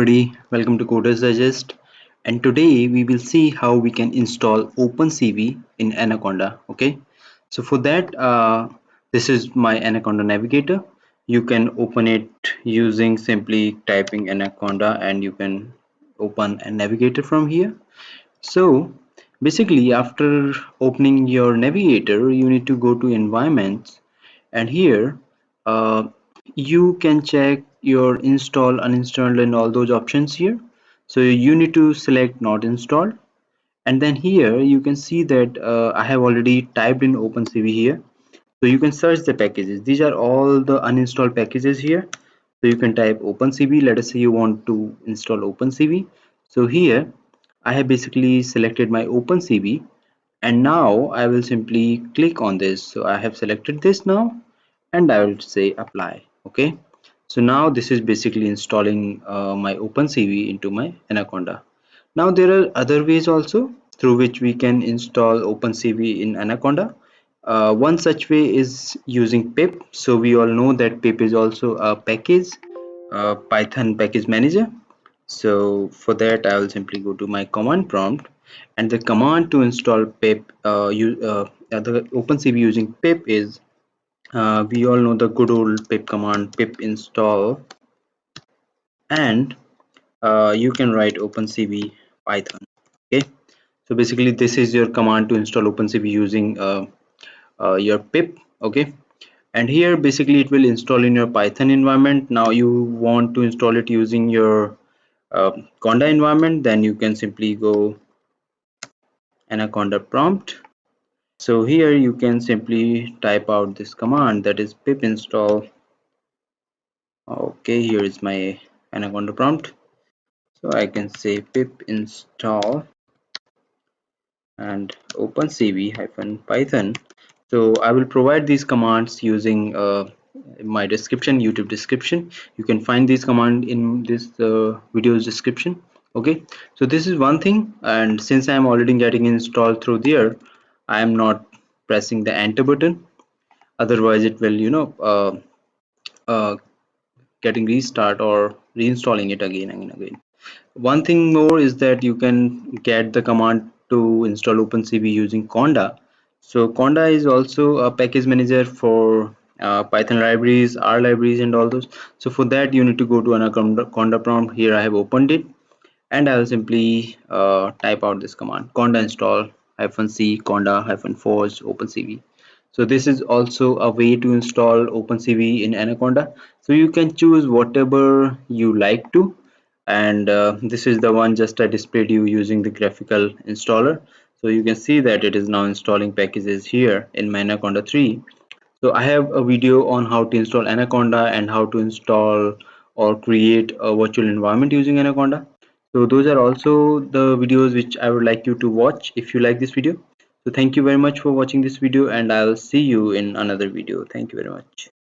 Everybody, welcome to Coders Digest, and today we will see how we can install OpenCV in Anaconda. Okay, so for that, this is my Anaconda navigator. You can open it using simply typing Anaconda, and you can open a navigator from here. So basically, after opening your navigator, you need to go to environments, and here uh, you can check your install, uninstalled, and all those options here. So you need to select not installed, and then here you can see that I have already typed in OpenCV here. So you can search the packages. These are all the uninstalled packages here. So you can type OpenCV. Let us say you want to install OpenCV. So here I have basically selected my OpenCV, and now I will simply click on this. So I have selected this now, and I will say apply. Okay, so now this is basically installing my OpenCV into my Anaconda. Now there are other ways also through which we can install OpenCV in Anaconda. One such way is using pip. So we all know that pip is also a package, Python package manager. So for that I will simply go to my command prompt, and the command to install pip the OpenCV using pip is we all know the good old pip command, pip install, and you can write OpenCV Python. Okay, so basically this is your command to install OpenCV using your pip. Okay, and here basically it will install in your Python environment. Now you want to install it using your Conda environment, then you can simply go Anaconda prompt. So here you can simply type out this command, that is pip install. Okay, here is my Anaconda prompt. So I can say pip install and OpenCV-Python. So I will provide these commands using my description, YouTube description. You can find these command in this video's description. Okay, so this is one thing, and since I am already getting installed through there, I am not pressing the enter button. Otherwise, it will uh, getting restart or reinstalling it again and again. One thing more is that you can get the command to install OpenCV using Conda. So Conda is also a package manager for Python libraries, R libraries, and all those. So for that you need to go to Anaconda Conda prompt. Here I have opened it, and I will simply type out this command: conda install -c conda -forge OpenCV. So this is also a way to install OpenCV in Anaconda. So you can choose whatever you like to, and this is the one just I displayed you using the graphical installer. So you can see that it is now installing packages here in my Anaconda 3. So I have a video on how to install Anaconda and how to install or create a virtual environment using Anaconda. So those are also the videos which I would like you to watch if you like this video. So thank you very much for watching this video, and I'll see you in another video. Thank you very much.